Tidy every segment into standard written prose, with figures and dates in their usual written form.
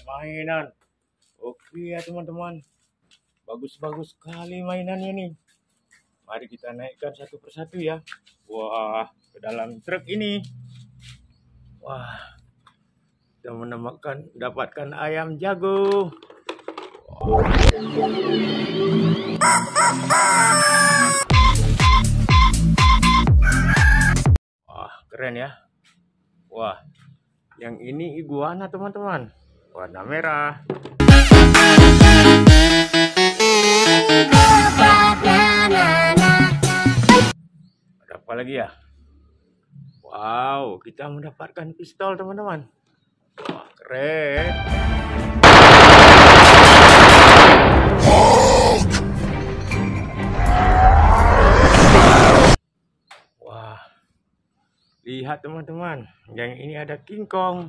mainan. Oke ya teman-teman, bagus-bagus sekali mainannya nih. Mari kita naikkan satu persatu ya. Wah, ke dalam truk ini. Wah, kita mendapatkan ayam jago. Wah, keren ya. Wah, yang ini iguana teman-teman, warna merah. Ada apa lagi ya? Wow, kita mendapatkan pistol teman-teman. Wah, keren. Wah, lihat teman-teman, yang ini ada King Kong.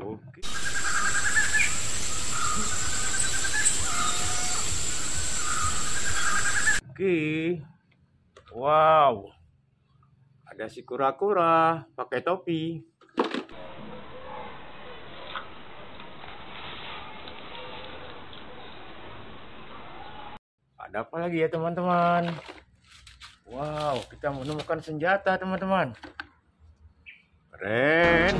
Oke. Oke. Wow. Ada si kura-kura pakai topi. Ada apa lagi ya teman-teman? Wow, kita menemukan senjata teman-teman. Keren.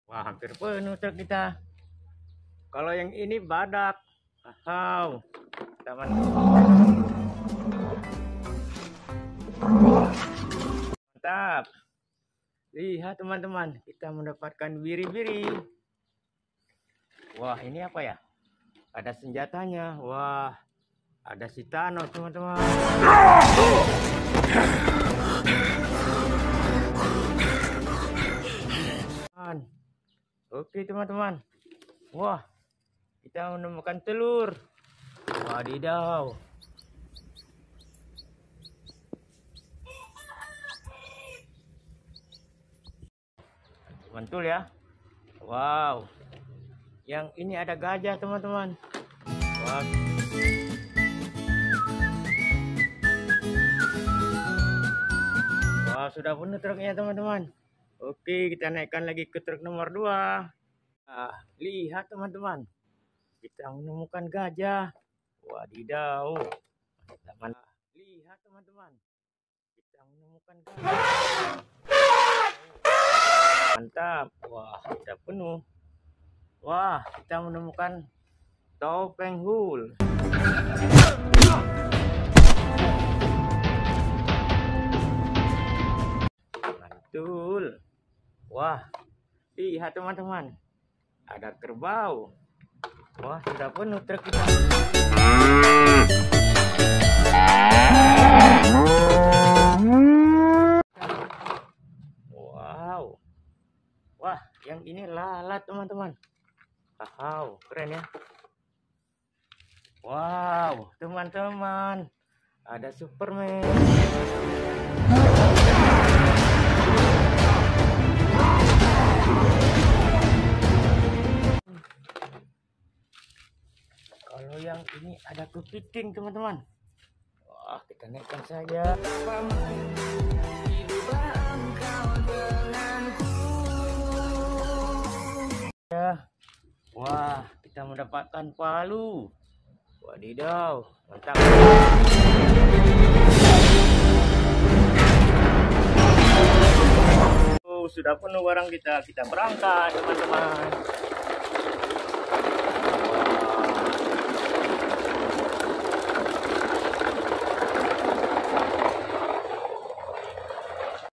Wah, hampir penuh truk kita. Kalau yang ini badak. Wow, teman. Mantap. Lihat teman-teman, kita mendapatkan biri-biri. Wah, ini apa ya? Ada senjatanya. Wah, ada si Thanos teman-teman. Oke teman-teman. Wah, kita menemukan telur. Wadidaw. Mantul ya. Wow. Yang ini ada gajah teman-teman. Wah. Wah, sudah penuh truknya teman-teman. Oke, kita naikkan lagi ke truk nomor 2. Nah, lihat teman-teman. Kita menemukan gajah. Wadidaw. Lihat teman-teman. Kita menemukan gajah. Mantap. Wah, sudah penuh. Wah, kita menemukan topeng hul. Mantul. Wah, lihat teman-teman. Ada kerbau. Wah, sudah penuh truk kita. Wow. Wah, yang ini lalat teman-teman. Wow, keren ya. Wow, teman-teman. Ada Superman. Kalau yang ini ada kepiting teman-teman. Wah, kita naikkan saja. Ya. Wah, kita mendapatkan palu. Wadidaw, mantap. Oh, sudah penuh barang kita. Kita berangkat teman-teman.